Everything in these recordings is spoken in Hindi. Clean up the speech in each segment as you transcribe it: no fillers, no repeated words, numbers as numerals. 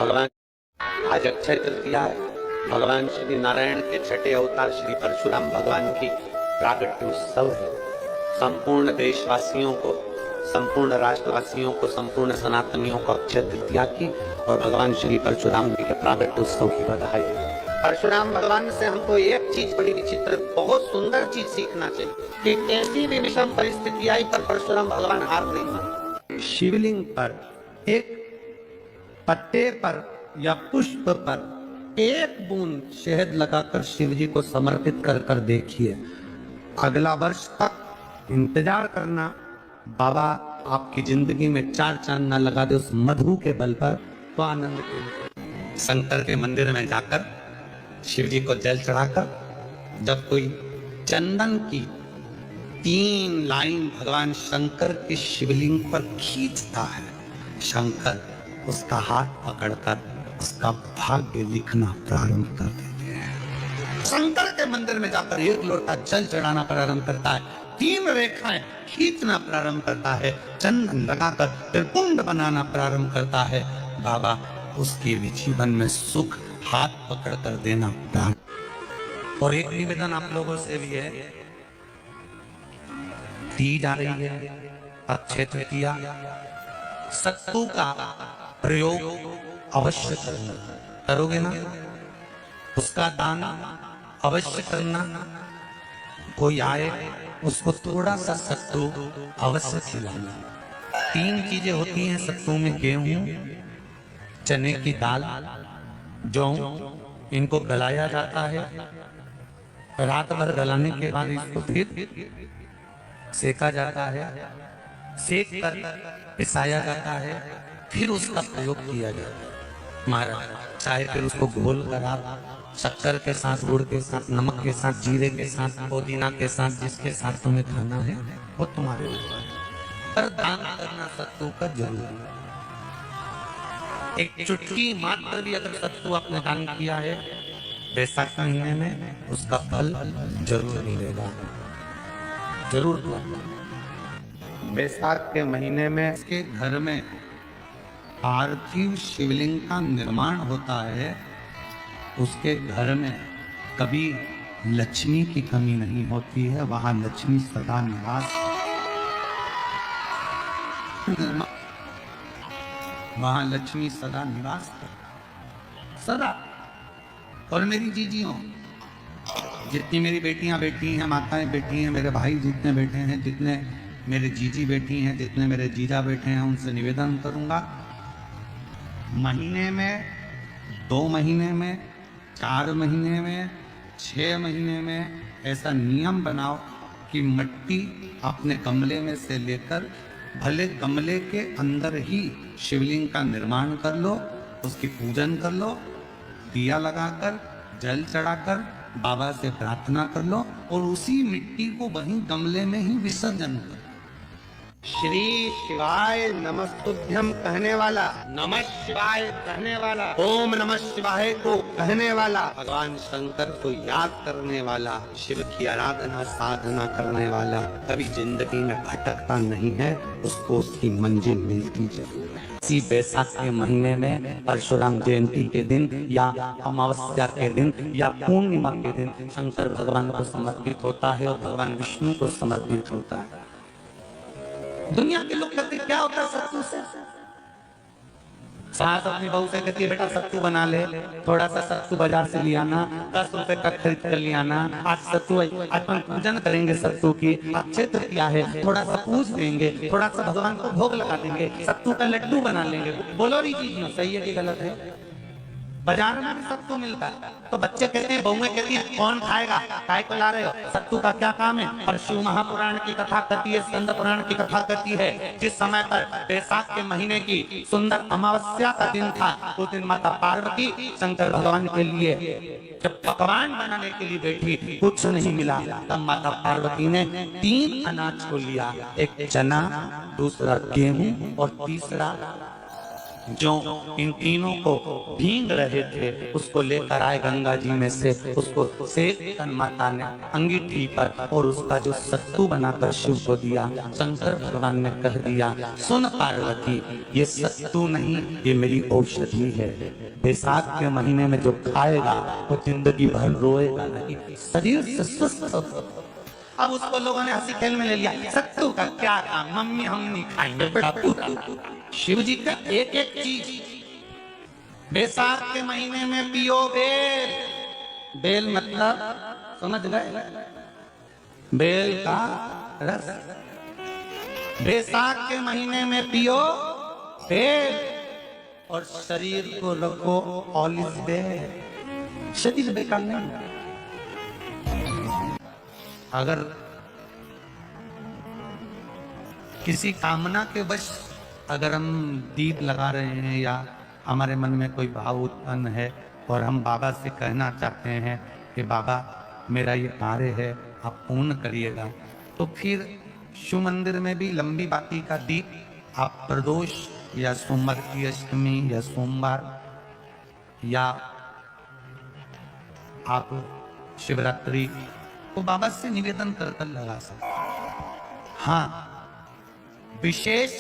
भगवान आज अक्षय तृतीया है। भगवान श्री नारायण के छठे अवतार श्री परशुराम भगवान की प्राकट्य उत्सव है। संपूर्ण देशवासियों को, संपूर्ण राष्ट्रवासियों को, संपूर्ण सनातनियों को अक्षय तृतीया की और भगवान श्री परशुराम जी के प्राकट्य उत्सव की बधाई। परशुराम भगवान से हमको एक चीज बड़ी विचित्र, बहुत सुंदर चीज सीखना चाहिए कि कैसी भी विषम परिस्थिति आई पर परशुराम भगवान हार नहीं माने। शिवलिंग पर एक पत्ते पर या पुष्प पर एक बूंद शहद लगाकर शिव जी को समर्पित कर कर देखिए। अगला वर्ष तक इंतजार करना, बाबा आपकी जिंदगी में चार चांद ना लगा दे उस मधु के बल पर, तो आनंद के शंकर के मंदिर में जाकर शिव जी को जल चढ़ाकर जब कोई चंदन की 3 लाइन भगवान शंकर के शिवलिंग पर खींचता है, शंकर उसका हाथ पकड़कर उसका भाग्य लिखना प्रारंभ कर देते हैं। शंकर के मंदिर में जाकर एक लोटा जल चढ़ाना प्रारंभ करता है, 3 रेखाएं खींचना प्रारंभ करता है, चंदन लगाकर त्रिपुंड बनाना प्रारंभ करता है। बाबा उसके जीवन में सुख हाथ पकड़कर देना प्रारंभ। और एक निवेदन आप लोगों से भी है, दी जा रही है अक्षय तृतीया, सत्तू का प्रयोग अवश्य करना, करोगे ना? उसका दान अवश्य करना। कोई आए उसको थोड़ा सा सत्तू अवश्य खिलाना। 3 चीजें होती हैं सत्तू में, गेहूं, चने की दाल, जौ, इनको गलाया जाता है। रात भर गलाने के बाद इसको फिर सेका जाता है, सेक कर पिसाया जाता है, फिर उसका प्रयोग किया जाता है। महाराज चाहे फिर उसको घोल कर आप शक्कर के साथ, गुड़ के साथ, नमक के साथ, जीरे के साथ, पुदीना के साथ, जिसके साथ तुम्हें खाना है वो तुम्हारे ऊपर है। पर दान करना सत्तू का जरूरी है। एक चुटकी मात्र भी अगर सत्तू आपने दान किया है बैसाख महीने में, उसका फल जरूर मिलेगा, जरूर। बैसाख के महीने में इसके घर में पार्थिव शिवलिंग का निर्माण होता है, उसके घर में कभी लक्ष्मी की कमी नहीं होती है, वहां लक्ष्मी सदा निवास, वहां लक्ष्मी सदा निवास सदा। और मेरी जीजियों, जितनी मेरी बेटियां बेटी हैं, माताएं बेटी हैं, मेरे भाई जितने बेटे हैं, जितने मेरे जीजी बेटी हैं, जितने मेरे जीजा बेटे हैं, उनसे निवेदन करूंगा, महीने में, 2 महीने में, 4 महीने में, 6 महीने में ऐसा नियम बनाओ कि मिट्टी अपने गमले में से लेकर, भले गमले के अंदर ही शिवलिंग का निर्माण कर लो, उसकी पूजन कर लो, दिया लगाकर, जल चढ़ाकर बाबा से प्रार्थना कर लो और उसी मिट्टी को वहीं गमले में ही विसर्जन करो। श्री शिवाय नमस्तुभ्यम कहने वाला, नमः शिवाय कहने वाला, ओम नमः शिवाय को कहने वाला, भगवान शंकर को याद करने वाला, शिव की आराधना साधना करने वाला कभी जिंदगी में भटकता नहीं है, उसको उसकी मंजिल मिलती जरूर है। इसी बैसाख के महीने में परशुराम जयंती के दिन या अमावस्या के दिन या पूर्णिमा के दिन शंकर भगवान को समर्पित होता है और भगवान विष्णु को समर्पित होता है। दुनिया के लोग कहते क्या होता है सत्तू से? सास अपनी बहू से कहती है बेटा सत्तू बना ले, थोड़ा सा सत्तू बाजार से ले आना, 10 रुपए का खरीद कर ले आना, आज सत्तू, आज हम पूजन करेंगे सत्तू की, अक्षय तृतीया है, थोड़ा सा पूज देंगे, थोड़ा सा भगवान को भोग लगा देंगे, सत्तू का लड्डू बना लेंगे। बोलो रही चीज सही है कि गलत है? बाजार में भी सत्तू मिलता है, तो बच्चे कहते हैं, बहुएं कहती हैं कौन खाएगा, काय को ला रहे हो, सत्तू का क्या काम है? और शिव महापुराण की कथा कहती है, स्कंद पुराण की कथा कहती है, जिस समय पर बैसाख के महीने की सुंदर अमावस्या का दिन था, उस दिन माता पार्वती शंकर भगवान के लिए जब पकवान बनाने के लिए बैठी, कुछ नहीं मिला, तब माता पार्वती ने 3 अनाज को लिया, एक चना, दूसरा गेहूं और तीसरा जो इन तीनों को भींग रहे थे उसको लेकर आए गंगा जी में से, उसको सेक कर माता ने अंगीठी पर और उसका जो सत्तू बनाकर शिव को दिया। शंकर भगवान ने कह दिया, सुन पार्वती, ये सत्तू नहीं, ये मेरी औषधि है। बैसाख के महीने में जो खाएगा वो जिंदगी भर रोएगा नहीं, शरीर से स्वस्थ होगा। अब उसको लोगों ने हंसी खेल में ले लिया, सत्तू का क्या काम, मम्मी हम नहीं खाएंगे बेटा पूरा। शिव जी का एक एक चीज बैसाख के महीने में पियो बेल। बेल मतलब समझ गए, बेल का रस। बैसाख के महीने में पियो बेल और शरीर को रखो ऑलिव बेल। शरीर बेकार नहीं। अगर किसी कामना के वश अगर हम दीप लगा रहे हैं या हमारे मन में कोई भाव उत्पन्न है और हम बाबा से कहना चाहते हैं कि बाबा मेरा ये कार्य है आप पूर्ण करिएगा, तो फिर शिव मंदिर में भी लंबी बाती का दीप आप प्रदोष या सोमवार की अष्टमी या सोमवार या आप शिवरात्रि को बाबा से निवेदन कर लगा सकते। हाँ, विशेष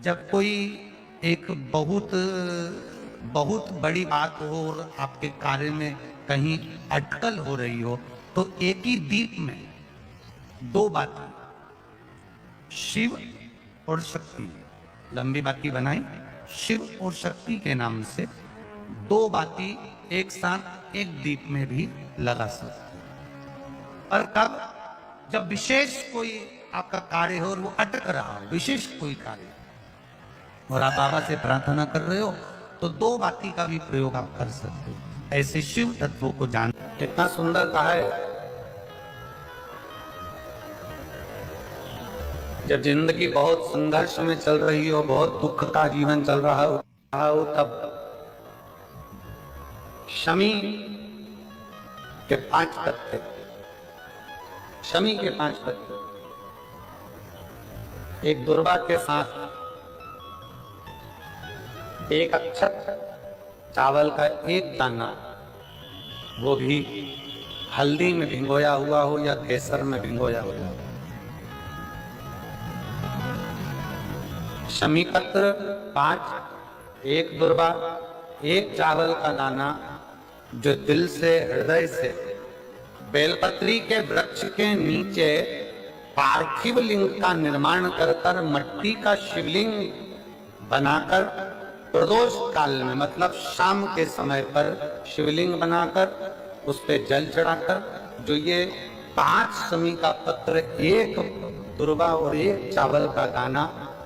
जब कोई एक बहुत बड़ी बात हो और आपके कार्य में कहीं अटकल हो रही हो, तो एक ही दीप में दो बातें, शिव और शक्ति, लंबी बाती बनाई, शिव और शक्ति के नाम से दो बाती एक साथ एक दीप में भी लगा सकते। और कब, जब विशेष कोई आपका कार्य हो और वो अटक रहा हो, विशेष कोई कार्य, और आप बाबा से प्रार्थना कर रहे हो, तो दो बाती का भी प्रयोग आप कर सकते हो। ऐसे शिव तत्वों को जान, कितना सुंदर कहा है। जब जिंदगी बहुत संघर्ष में चल रही हो, बहुत दुख का जीवन चल रहा हो, तब शमी के 5 पत्ते, शमी के 5 पत्ते, एक दुर्वा के साथ एक अक्षत, चावल का एक दाना, वो भी हल्दी में भिगोया हुआ हो या केसर में भिगोया हुआ हो। शमी पत्र 5, एक दुर्वा, एक चावल का दाना, जो दिल से हृदय से बेलपत्री के वृक्ष के नीचे पार्थिव लिंग का निर्माण कर मट्टी का शिवलिंग बनाकर प्रदोष काल में, मतलब शाम के समय पर शिवलिंग बनाकर उस पे जल चढ़ाकर, जो ये 5 शमी का पत्र, एक दुर्वा और एक चावल का दाना,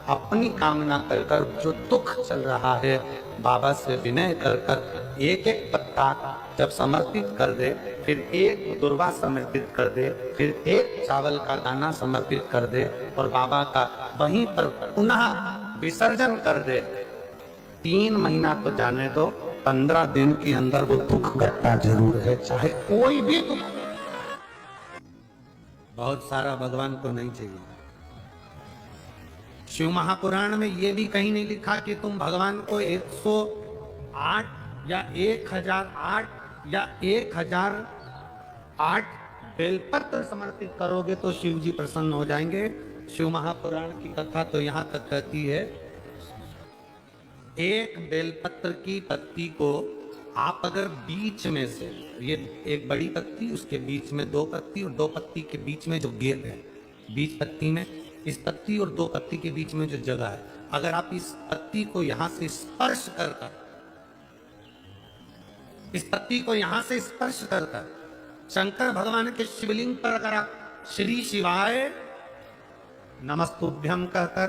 अपनी कामना कर जो दुख चल रहा है बाबा से विनय कर एक एक पत्ता जब समर्पित कर दे, फिर एक दुर्वा समर्पित कर दे, फिर एक चावल का दाना समर्पित कर दे और बाबा का वहीं पर पुनः विसर्जन कर दे, 3 महीना तो जाने दो, 15 दिन के अंदर वो दुख घटता जरूर है, चाहे कोई भी दुख। बहुत सारा भगवान को नहीं चाहिए। शिव महापुराण में ये भी कहीं नहीं लिखा कि तुम भगवान को 108 या 1008 या 1008 बेलपत्र समर्पित करोगे तो शिव जी प्रसन्न हो जाएंगे। शिव महापुराण की कथा तो यहाँ तक कहती है, एक बेलपत्र की पत्ती को आप अगर बीच में से, ये एक बड़ी पत्ती, उसके बीच में 2 पत्ती और 2 पत्ती के बीच में जो गेप है, बीच पत्ती में, इस पत्ती और 2 पत्ती के बीच में जो जगह है, अगर आप इस पत्ती को यहां से स्पर्श कर, इस पत्ती को यहां से स्पर्श कर शंकर भगवान के शिवलिंग पर अगर आप श्री शिवाय नमस्तुभ्यम कहकर,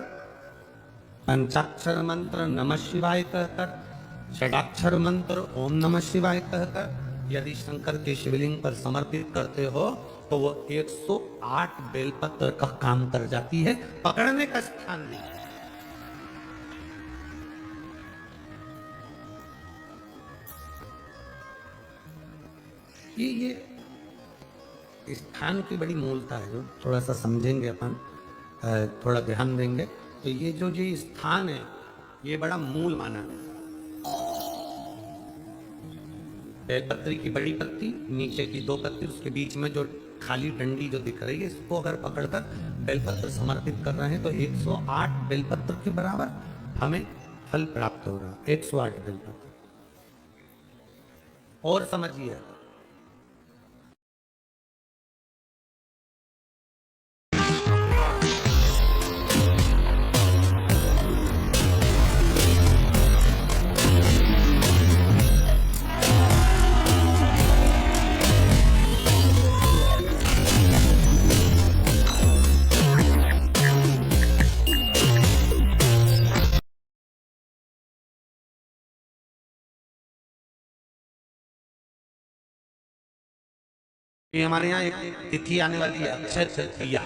पंचाक्षर मंत्र नमः शिवाय कहकर, षडाक्षर मंत्र ओम नमः शिवाय कहकर यदि शंकर के शिवलिंग पर समर्पित करते हो तो वो 108 बेलपत्र का काम कर जाती है, पकड़ने का स्थान नहीं। ये स्थान की बड़ी मूलता है, जो थोड़ा सा समझेंगे अपन, थोड़ा ध्यान देंगे तो ये जो स्थान है, ये बड़ा मूल माना। बेलपत्री की बड़ी पत्ती, नीचे की 2 पत्ती, उसके बीच में जो खाली डंडी जो दिख रही है, इसको अगर पकड़कर बेलपत्र समर्पित कर रहे हैं तो 108 बेलपत्र के बराबर हमें फल प्राप्त हो रहा। 108 बेलपत्र। और समझिए, ये हमारे यहाँ एक तिथि आने वाली है, अक्षय तृतीया।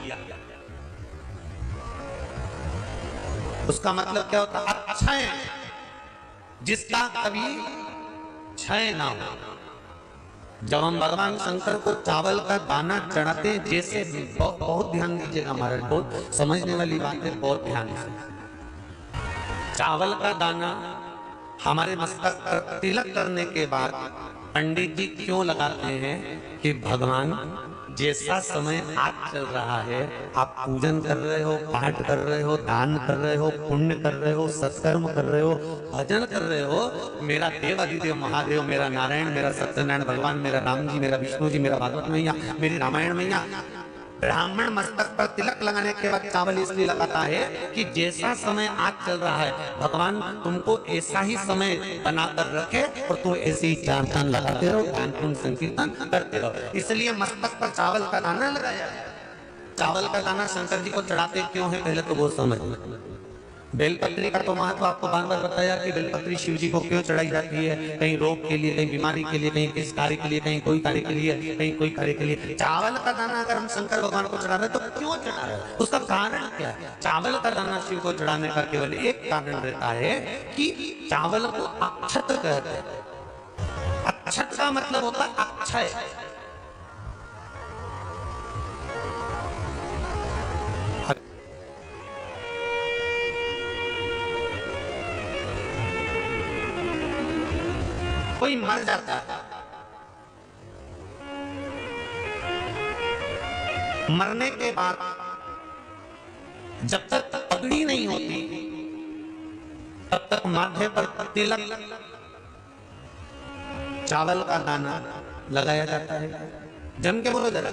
उसका मतलब क्या होता है? अक्षय, जिसका कभी क्षय ना हो। जब हम भगवान शंकर को चावल का दाना चढ़ाते हैं, जैसे बहुत ध्यान दीजिएगा महाराज, बहुत समझने वाली बात है, बहुत ध्यान से। चावल का दाना हमारे मस्तक पर तिलक करने के बाद पंडित जी क्यों लगाते हैं कि भगवान जैसा समय आज चल रहा है, आप पूजन कर रहे हो, पाठ कर रहे हो, दान कर रहे हो, पुण्य कर रहे हो, सत्कर्म कर रहे हो, भजन कर रहे हो, मेरा देव अधिदेव महादेव, मेरा नारायण, मेरा सत्यनारायण भगवान, मेरा राम जी, मेरा विष्णु जी, मेरा भागवत मैया, मेरी रामायण मैया, ब्राह्मण मस्तक पर तिलक लगाने के बाद चावल इसलिए लगाता है कि जैसा समय आज चल रहा है, भगवान तुमको ऐसा ही समय बनाकर रखे और तुम ऐसे ही चांदन लगाते रहो, दान पुण्य संकीर्तन करते रहो। इसलिए मस्तक पर चावल का दाना लगाया। चावल का दाना शंकर जी को चढ़ाते क्यों है, पहले तो वो समझ। बेलपत्री का तो महत्व आपको बार बार बताया कि बेलपत्री शिव जी को क्यों चढ़ाई जाती है, कहीं रोग के लिए, कहीं बीमारी के लिए, कहीं किस कार्य के लिए, कहीं कोई कार्य के लिए, कहीं कोई कार्य के लिए। चावल का दाना अगर हम शंकर भगवान को चढ़ा रहे तो क्यों चढ़ा रहे हैं, उसका कारण क्या है? चावल का दाना शिव को चढ़ाने का केवल एक कारण रहता है कि चावल को अक्षत कहते हैं। अक्षत का मतलब होता है अक्षय। कोई मर जाता है, मरने के बाद जब तक पगड़ी नहीं होती तब तक माथे पर तिलक, चावल का दाना लगाया जाता है। जम के बोलो जरा,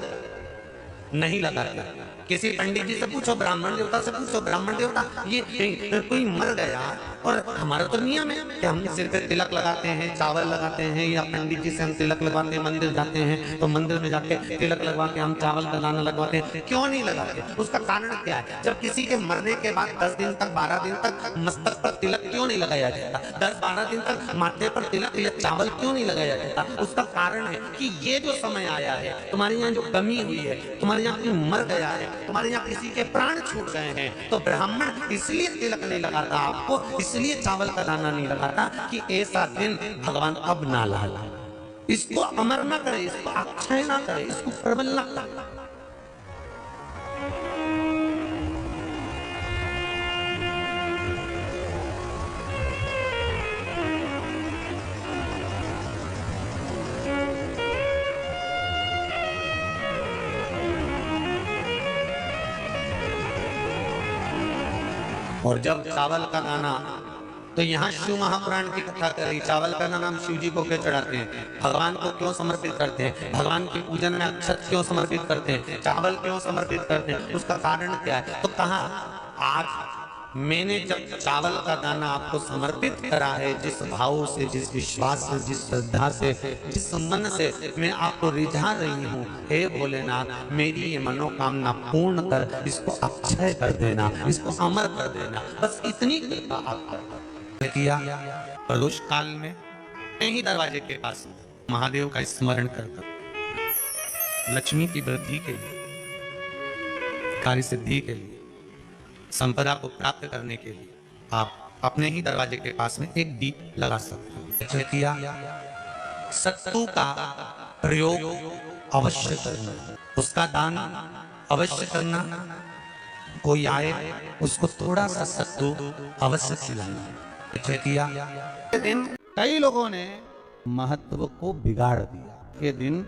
नहीं लगाता। किसी पंडित जी से पूछो, ब्राह्मण देवता से पूछो, ब्राह्मण देवता ये कोई मर गया, और हमारा तो नियम है कि हम सिर पे तिलक लगाते हैं, चावल लगाते हैं, या पंडित जी से हम तिलक लगवाते हैं, मंदिर जाते हैं तो मंदिर में जाके तिलक लगवा के हम चावल का दाना लगवाते हैं। क्यों नहीं लगाते? उसका कारण क्या है? जब किसी के मरने के बाद 10 दिन तक, 12 दिन तक मस्तक पर तिलक क्यों नहीं लगाया जाता? 10-12 दिन तक माथे पर तिलक या चावल क्यों नहीं लगाया जाता? उसका कारण है कि ये जो समय आया है, तुम्हारे यहाँ जो कमी हुई है, तुम्हारे यहाँ कोई मर गया है, तुम्हारे यहाँ किसी के प्राण छूट गए हैं, तो ब्राह्मण इसलिए तिलक नहीं लगाता आपको, इसलिए चावल का दाना नहीं लगाता कि ऐसा दिन भगवान अब ना ला। इसको अमर ना करे, इसको अक्षय ना करे, इसको प्रबल ना करे। और जब चावल का दाना, तो यहाँ शिव महापुराण की कथा करी, चावल का दाना हम शिव जी को क्यों चढ़ाते हैं, भगवान को क्यों समर्पित करते हैं, भगवान की पूजन में अक्षत क्यों समर्पित करते हैं, चावल क्यों समर्पित करते हैं, उसका कारण क्या है? तो कहा आज मैंने जब चावल का दाना आपको समर्पित करा है, जिस भाव से, जिस विश्वास से, जिस श्रद्धा से, जिस मन से मैं आपको रिझा रही हूँ, हे भोलेनाथ मेरी ये मनोकामना पूर्ण कर, इसको अक्षय कर देना, इसको अमर कर देना, बस इतनी कृपा आप कर किया। प्रदोष काल में ही दरवाजे के पास महादेव का स्मरण करता, लक्ष्मी की वृद्धि के लिए, कार्य सिद्धि के लिए, संपदा को प्राप्त करने के लिए आप अपने ही दरवाजे के पास में एक दीप लगा सकते हैं। किया सत्तू का प्रयोग अवश्य करना, उसका दान अवश्य करना। कोई आए उसको थोड़ा सा सत्तू अवश्य खिलाना। कैसे किया? के दिन कई लोगों ने महत्व को बिगाड़ दिया। के दिन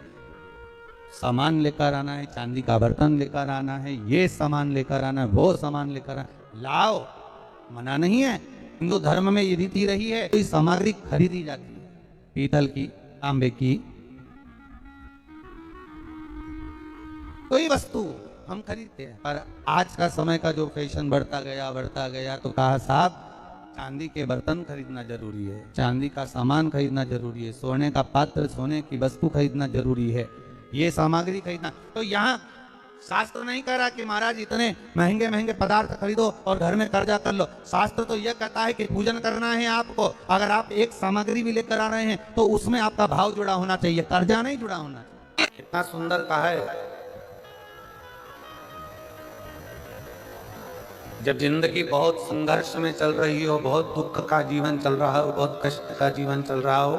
सामान लेकर आना है, चांदी का बर्तन लेकर आना है, ये सामान लेकर आना है, वो सामान लेकर आना, लाओ, मना नहीं है। हिंदू धर्म में ये रीति रही है, कोई सामग्री खरीदी जाती है, पीतल की, तांबे की, कोई वस्तु हम खरीदते हैं। पर आज का समय का जो फैशन बढ़ता गया तो कहा साहब चांदी के बर्तन खरीदना जरूरी है, चांदी का सामान खरीदना जरूरी है, सोने का पात्र, सोने की वस्तु खरीदना जरूरी है, ये सामग्री खरीदना। तो यहाँ शास्त्र नहीं कह रहा कि महाराज इतने महंगे महंगे पदार्थ खरीदो और घर में कर्जा कर लो। शास्त्र तो यह कहता है कि पूजन करना है आपको, अगर आप एक सामग्री भी लेकर आ रहे हैं तो उसमें आपका भाव जुड़ा होना चाहिए, कर्जा नहीं जुड़ा होना चाहिए। कितना सुंदर कहा है। जब जिंदगी बहुत संघर्ष में चल रही हो, बहुत दुख का जीवन चल रहा हो, बहुत कष्ट का जीवन चल रहा हो,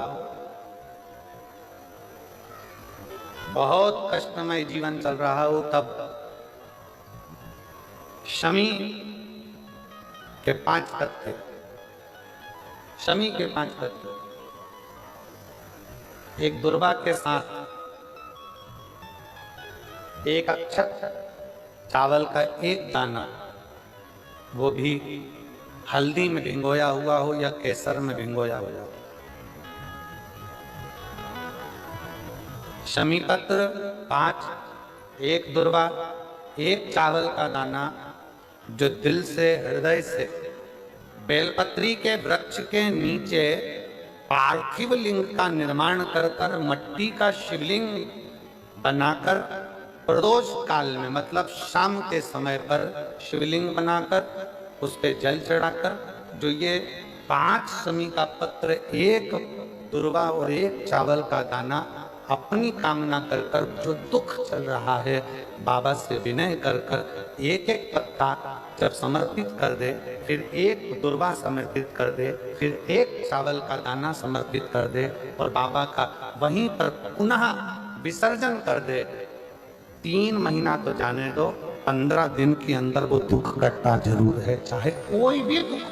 बहुत कष्टमय जीवन चल रहा हो, तब शमी के 5 तत्व, शमी के 5 तत्व, एक दुर्वा के साथ एक अक्षत चावल का एक दाना, वो भी हल्दी में भिंगोया हुआ हो या केसर में भिंगोया हुआ हो, शमी पत्र 5, एक दुर्वा, एक चावल का दाना, जो दिल से, हृदय से बेलपत्री के वृक्ष के नीचे पार्थिव लिंग का निर्माण कर कर मट्टी का शिवलिंग बनाकर प्रदोष काल में, मतलब शाम के समय पर शिवलिंग बनाकर उस पे जल चढ़ाकर, जो ये 5 शमी का पत्र, एक दुर्वा और एक चावल का दाना, अपनी कामना कर कर, जो दुख चल रहा है, बाबा से विनय कर कर एक एक पत्ता जब समर्पित कर दे, फिर एक दुर्वा समर्पित कर दे, फिर एक चावल का दाना समर्पित कर दे और बाबा का वहीं पर पुनः विसर्जन कर दे, 3 महीना तो जाने दो, 15 दिन के अंदर वो दुख घटता जरूर है, चाहे कोई भी दुख